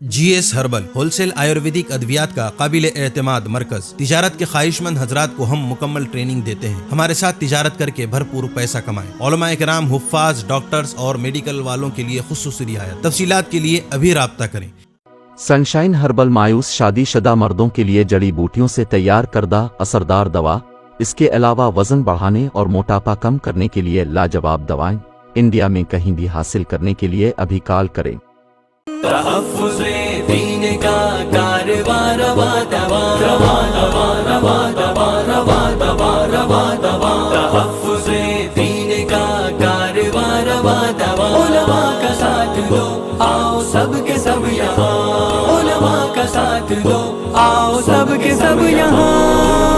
GS herbal wholesale Ayurvedic अद्वियात का काबिल एतमाद मरकज। तिजारत के ख्वाहिशमंद हजरात को हम मुकम्मल ट्रेनिंग देते हैं। हमारे साथ तिजारत करके भरपूर पैसा कमाएं। उलमा इकराम, हुफ्फाज, डॉक्टर्स और मेडिकल वालों के लिए खुसूसी रियायत। तफसीलात के लिए अभी राब्ता करें। सनशाइन हर्बल मायूस शादीशुदा मर्दों के लिए जड़ी बूटियों से तैयार करदा असरदार दवा। इसके अलावा वजन बढ़ाने और मोटापा कम करने के लिए लाजवाब दवाएं इंडिया में कहीं भी हासिल करने के लिए अभी कॉल करें। तहफ़्फ़ुज़े दीन का कारवां रवा दवा रवा रवा रवा दवा रवा दवा रवा दवा। तहफ़्फ़ुज़े दीन का कारवां रवा दवा। उलमा का साथ दो आओ सब के सब यहाँ। उलमा का साथ दो आओ सब के सब यहाँ।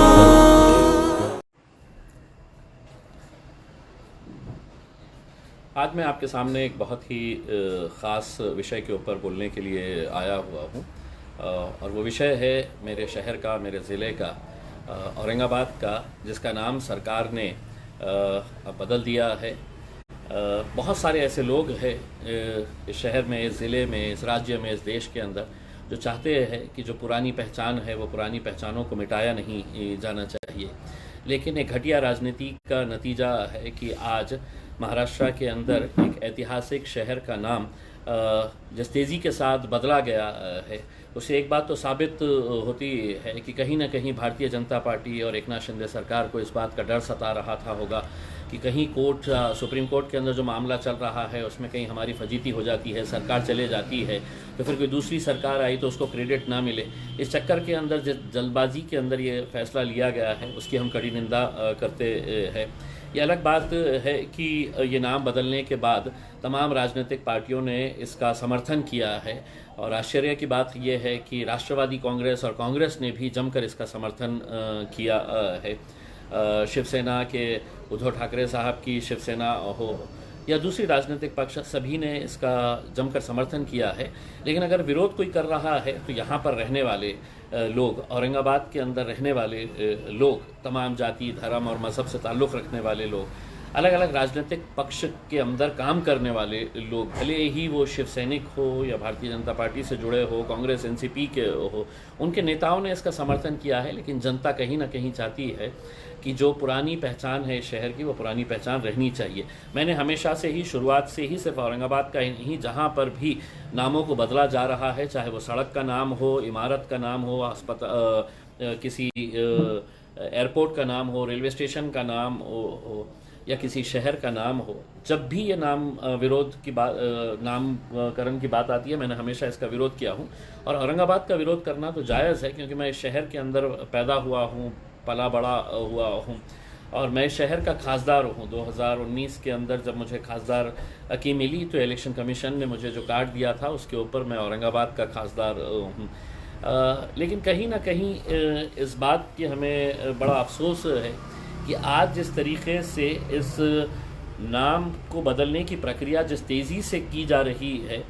आज मैं आपके सामने एक बहुत ही ख़ास विषय के ऊपर बोलने के लिए आया हुआ हूँ और वो विषय है मेरे शहर का, मेरे ज़िले का, औरंगाबाद का, जिसका नाम सरकार ने अब बदल दिया है। बहुत सारे ऐसे लोग हैं इस शहर में, इस ज़िले में, इस राज्य में, इस देश के अंदर जो चाहते हैं कि जो पुरानी पहचान है वो पुरानी पहचानों को मिटाया नहीं जाना चाहिए। लेकिन एक घटिया राजनीति का नतीजा है कि आज महाराष्ट्र के अंदर एक ऐतिहासिक शहर का नाम जिस तेज़ी के साथ बदला गया है, उससे एक बात तो साबित होती है कि कहीं ना कहीं भारतीय जनता पार्टी और एकनाथ शिंदे सरकार को इस बात का डर सता रहा था होगा कि कहीं सुप्रीम कोर्ट के अंदर जो मामला चल रहा है उसमें कहीं हमारी फजीती हो जाती है, सरकार चले जाती है तो फिर कोई दूसरी सरकार आई तो उसको क्रेडिट ना मिले। इस चक्कर के अंदर जिस जल्दबाजी के अंदर ये फैसला लिया गया है उसकी हम कड़ी निंदा करते हैं। ये अलग बात है कि ये नाम बदलने के बाद तमाम राजनीतिक पार्टियों ने इसका समर्थन किया है और आश्चर्य की बात यह है कि राष्ट्रवादी कांग्रेस और कांग्रेस ने भी जमकर इसका समर्थन किया है। शिवसेना के उद्धव ठाकरे साहब की शिवसेना हो या दूसरी राजनीतिक पक्ष, सभी ने इसका जमकर समर्थन किया है। लेकिन अगर विरोध कोई कर रहा है तो यहाँ पर रहने वाले लोग, औरंगाबाद के अंदर रहने वाले लोग, तमाम जाति, धर्म और मज़हब से ताल्लुक़ रखने वाले लोग, अलग अलग राजनीतिक पक्ष के अंदर काम करने वाले लोग, भले ही वो शिव सैनिक हो या भारतीय जनता पार्टी से जुड़े हो, कांग्रेस एनसीपी के हो, उनके नेताओं ने इसका समर्थन किया है। लेकिन जनता कहीं ना कहीं चाहती है कि जो पुरानी पहचान है शहर की, वो पुरानी पहचान रहनी चाहिए। मैंने हमेशा से ही, शुरुआत से ही, सिर्फ औरंगाबाद का ही नहीं, जहाँ पर भी नामों को बदला जा रहा है, चाहे वो सड़क का नाम हो, इमारत का नाम हो, किसी एयरपोर्ट का नाम हो, रेलवे स्टेशन का नाम हो या किसी शहर का नाम हो, जब भी ये विरोध की बात, नामकरण की बात आती है, मैंने हमेशा इसका विरोध किया हूँ। और औरंगाबाद का विरोध करना तो जायज़ है क्योंकि मैं इस शहर के अंदर पैदा हुआ हूँ, पला बड़ा हुआ हूँ और मैं शहर का खासदार हूँ। 2019 के अंदर जब मुझे खासदार की मिली तो इलेक्शन कमीशन ने मुझे जो कार्ड दिया था उसके ऊपर मैं औरंगाबाद का खासदार हूँ। लेकिन कहीं ना कहीं इस बात की हमें बड़ा अफसोस है कि आज जिस तरीके से इस नाम को बदलने की प्रक्रिया जिस तेज़ी से की जा रही है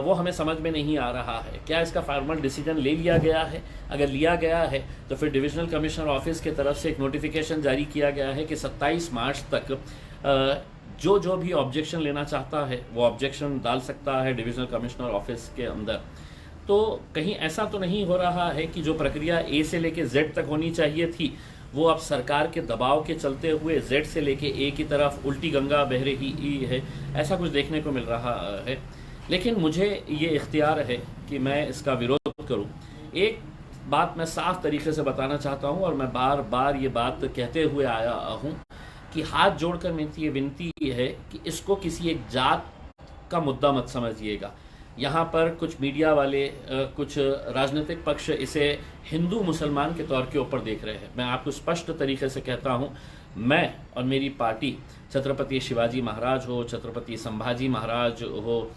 वो हमें समझ में नहीं आ रहा है। क्या इसका फार्मल डिसीजन ले लिया गया है? अगर लिया गया है तो फिर डिविजनल कमिश्नर ऑफिस की तरफ से एक नोटिफिकेशन जारी किया गया है कि 27 मार्च तक जो भी ऑब्जेक्शन लेना चाहता है वो ऑब्जेक्शन डाल सकता है डिविजनल कमिश्नर ऑफिस के अंदर। तो कहीं ऐसा तो नहीं हो रहा है कि जो प्रक्रिया ए से लेके जेड तक होनी चाहिए थी वो अब सरकार के दबाव के चलते हुए जेड से लेके ए की तरफ उल्टी गंगा बह रही है? ऐसा कुछ देखने को मिल रहा है। लेकिन मुझे ये इख्तियार है कि मैं इसका विरोध करूं। एक बात मैं साफ तरीके से बताना चाहता हूं और मैं बार बार ये बात कहते हुए आया हूं कि हाथ जोड़कर मेरी ये विनती है कि इसको किसी एक जात का मुद्दा मत समझिएगा। यहाँ पर कुछ मीडिया वाले, कुछ राजनीतिक पक्ष इसे हिंदू मुसलमान के तौर के ऊपर देख रहे हैं। मैं आपको स्पष्ट तरीके से कहता हूँ, मैं और मेरी पार्टी, छत्रपति शिवाजी महाराज हो, छत्रपति संभाजी महाराज हो,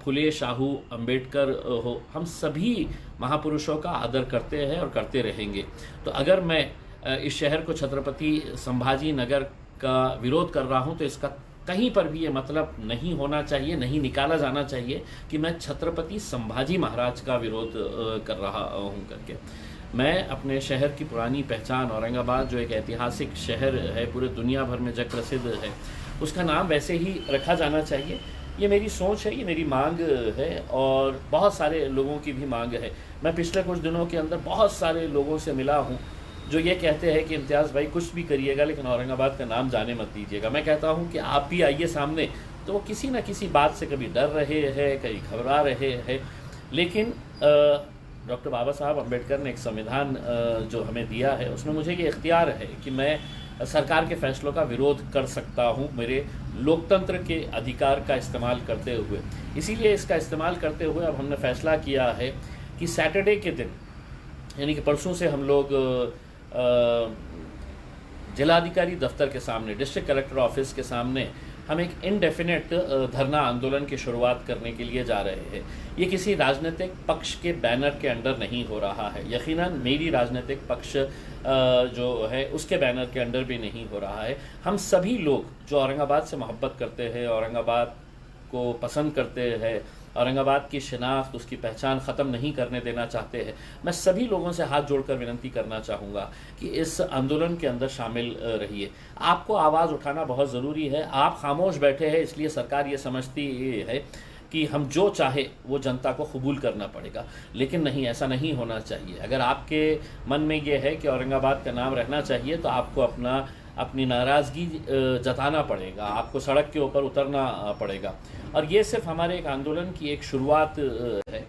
फुले शाहू अंबेडकर हो, हम सभी महापुरुषों का आदर करते हैं और करते रहेंगे। तो अगर मैं इस शहर को छत्रपति संभाजी नगर का विरोध कर रहा हूँ तो इसका कहीं पर भी ये मतलब नहीं होना चाहिए, नहीं निकाला जाना चाहिए कि मैं छत्रपति संभाजी महाराज का विरोध कर रहा हूँ करके। मैं अपने शहर की पुरानी पहचान, औरंगाबाद जो एक ऐतिहासिक शहर है, पूरे दुनिया भर में जग प्रसिद्ध है, उसका नाम वैसे ही रखा जाना चाहिए ये मेरी सोच है, ये मेरी मांग है और बहुत सारे लोगों की भी मांग है। मैं पिछले कुछ दिनों के अंदर बहुत सारे लोगों से मिला हूँ जो ये कहते हैं कि इम्तियाज़ भाई कुछ भी करिएगा लेकिन औरंगाबाद का नाम जाने मत दीजिएगा। मैं कहता हूँ कि आप भी आइए सामने, तो वो किसी न किसी बात से कभी डर रहे हैं, कहीं घबरा रहे हैं, लेकिन डॉक्टर बाबा साहब अम्बेडकर ने एक संविधान जो हमें दिया है उसमें मुझे ये इख्तियार है कि मैं सरकार के फैसलों का विरोध कर सकता हूँ मेरे लोकतंत्र के अधिकार का इस्तेमाल करते हुए। इसीलिए इसका इस्तेमाल करते हुए अब हमने फ़ैसला किया है कि सैटरडे के दिन यानी कि परसों से हम लोग जिलाधिकारी दफ्तर के सामने, डिस्ट्रिक्ट कलेक्टर ऑफिस के सामने हम एक इनडेफिनेट धरना आंदोलन की शुरुआत करने के लिए जा रहे हैं। ये किसी राजनीतिक पक्ष के बैनर के अंडर नहीं हो रहा है, यकीनन मेरी राजनीतिक पक्ष जो है उसके बैनर के अंडर भी नहीं हो रहा है। हम सभी लोग जो औरंगाबाद से मोहब्बत करते हैं, औरंगाबाद को पसंद करते हैं, औरंगाबाद की शिनाख्त, उसकी पहचान ख़त्म नहीं करने देना चाहते हैं, मैं सभी लोगों से हाथ जोड़कर विनती करना चाहूँगा कि इस आंदोलन के अंदर शामिल रहिए। आपको आवाज़ उठाना बहुत ज़रूरी है। आप खामोश बैठे हैं इसलिए सरकार ये समझती है कि हम जो चाहे वो जनता को कबूल करना पड़ेगा, लेकिन नहीं, ऐसा नहीं होना चाहिए। अगर आपके मन में ये है कि औरंगाबाद का नाम रहना चाहिए तो आपको अपनी नाराज़गी जताना पड़ेगा, आपको सड़क के ऊपर उतरना पड़ेगा। और ये सिर्फ हमारे एक आंदोलन की एक शुरुआत है।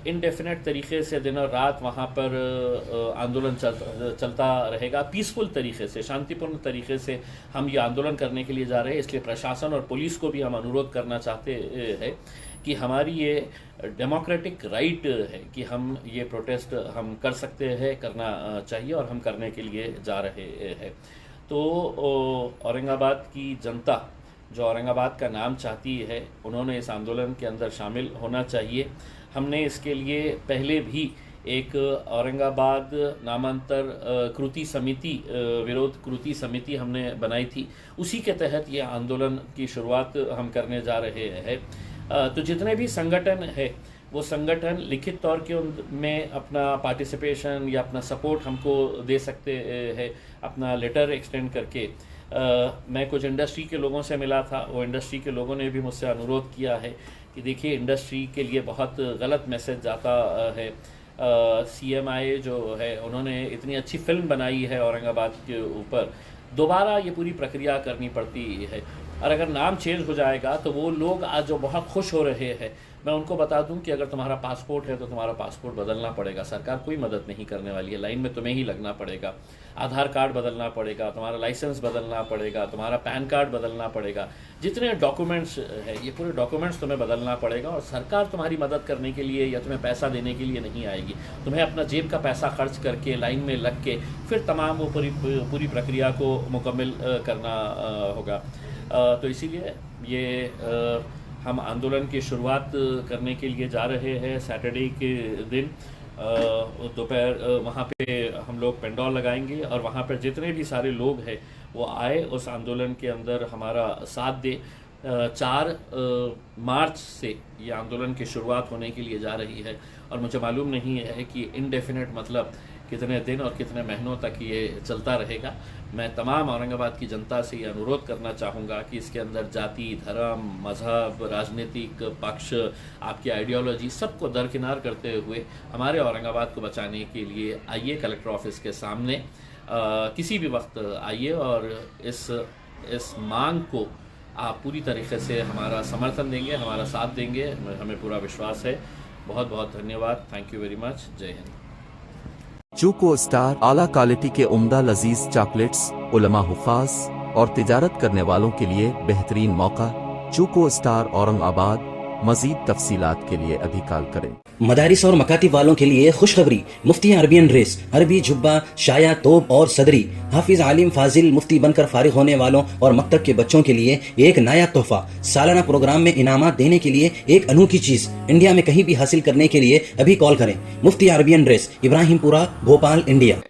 इनडेफिनेट तरीके से दिन और रात वहाँ पर आंदोलन चलता रहेगा। पीसफुल तरीके से, शांतिपूर्ण तरीके से हम ये आंदोलन करने के लिए जा रहे हैं। इसलिए प्रशासन और पुलिस को भी हम अनुरोध करना चाहते हैं कि हमारी ये डेमोक्रेटिक राइट है कि हम ये प्रोटेस्ट हम कर सकते हैं, करना चाहिए और हम करने के लिए जा रहे हैं। तो औरंगाबाद की जनता जो औरंगाबाद का नाम चाहती है उन्होंने इस आंदोलन के अंदर शामिल होना चाहिए। हमने इसके लिए पहले भी एक औरंगाबाद नामांतर कृति समिति, विरोध कृति समिति हमने बनाई थी। उसी के तहत ये आंदोलन की शुरुआत हम करने जा रहे हैं। तो जितने भी संगठन है वो संगठन लिखित तौर के में अपना पार्टिसिपेशन या अपना सपोर्ट हमको दे सकते हैं, अपना लेटर एक्सटेंड करके। मैं कुछ इंडस्ट्री के लोगों से मिला था, वो इंडस्ट्री के लोगों ने भी मुझसे अनुरोध किया है कि देखिए इंडस्ट्री के लिए बहुत गलत मैसेज जाता है। CMI जो है उन्होंने इतनी अच्छी फिल्म बनाई है औरंगाबाद के ऊपर, दोबारा ये पूरी प्रक्रिया करनी पड़ती है। और अगर नाम चेंज हो जाएगा तो वो लोग आज जो बहुत खुश हो रहे हैं, मैं उनको बता दूं कि अगर तुम्हारा पासपोर्ट है तो तुम्हारा पासपोर्ट बदलना पड़ेगा। सरकार कोई मदद नहीं करने वाली है, लाइन में तुम्हें ही लगना पड़ेगा। आधार कार्ड बदलना पड़ेगा, तुम्हारा लाइसेंस बदलना पड़ेगा, तुम्हारा पैन कार्ड बदलना पड़ेगा, जितने डॉक्यूमेंट्स है ये पूरे डॉक्यूमेंट्स तुम्हें बदलना पड़ेगा। और सरकार तुम्हारी मदद करने के लिए या तुम्हें पैसा देने के लिए नहीं आएगी, तुम्हें अपना जेब का पैसा खर्च करके लाइन में लग के फिर तमाम वो पूरी प्रक्रिया को मुकम्मल करना होगा। तो इसीलिए ये हम आंदोलन की शुरुआत करने के लिए जा रहे हैं। सैटरडे के दिन दोपहर वहाँ पे हम लोग पेंडॉल लगाएंगे और वहाँ पर जितने भी सारे लोग हैं वो आए, उस आंदोलन के अंदर हमारा साथ दे। 4 मार्च से ये आंदोलन की शुरुआत होने के लिए जा रही है और मुझे मालूम नहीं है कि इनडेफिनेट मतलब कितने दिन और कितने महीनों तक ये चलता रहेगा। मैं तमाम औरंगाबाद की जनता से ये अनुरोध करना चाहूँगा कि इसके अंदर जाति, धर्म, मज़हब, राजनीतिक पक्ष, आपकी आइडियोलॉजी सबको दरकिनार करते हुए हमारे औरंगाबाद को बचाने के लिए आइए कलेक्टर ऑफिस के सामने किसी भी वक्त आइए और इस मांग को आप पूरी तरीके से हमारा समर्थन देंगे, हमारा साथ देंगे, हमें पूरा विश्वास है। बहुत बहुत धन्यवाद। Thank you very much. जय हिंद। चूको स्टार आला क्वालिटी के उम्दा लजीज चॉकलेट्स, उलमा हुफ़ाज़ और तिजारत करने वालों के लिए बेहतरीन मौका। चूको स्टार औरंगाबाद। मज़ीद तफसीलात के लिए अभी कॉल करें। मदारिस और मकातिब वालों के लिए खुशखबरी। मुफ्ती अरबियन ड्रेस, अरबी जुब्बा, शाया, तोब और सदरी। हाफिज आलिम फाजिल मुफ्ती बनकर फारिग होने वालों और मकतब के बच्चों के लिए एक नया तोहफा। सालाना प्रोग्राम में इनामात देने के लिए एक अनोखी चीज इंडिया में कहीं भी हासिल करने के लिए अभी कॉल करें। Mufti Arabian dress, Ibrahimpura, Bhopal, India.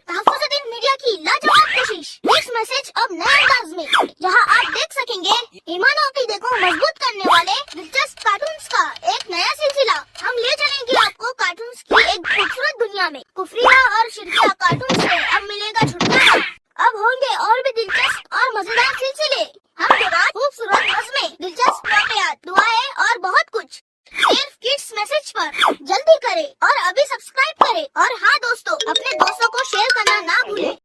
Media की लाजवाब कोशिश, नेक्स्ट मैसेज अब नए अंदाज में, जहां आप देख सकेंगे ईमान और अकीदे को मजबूत करने वाले दिलचस्प कार्टून्स का एक नया सिलसिला। हम ले चलेंगे आपको कार्टून्स की एक खूबसूरत दुनिया में। कुफरिया और शिरकिया कार्टून से अब मिलेगा छुटकारा। अब होंगे और भी दिलचस्प और मजेदार सिलसिले। हम खूबसूरत नज़्में, दिलचस्प वाक़यात, दुआएं जल्दी करें और अभी सब्सक्राइब करें और हाँ दोस्तों, अपने दोस्तों को शेयर करना ना भूलें।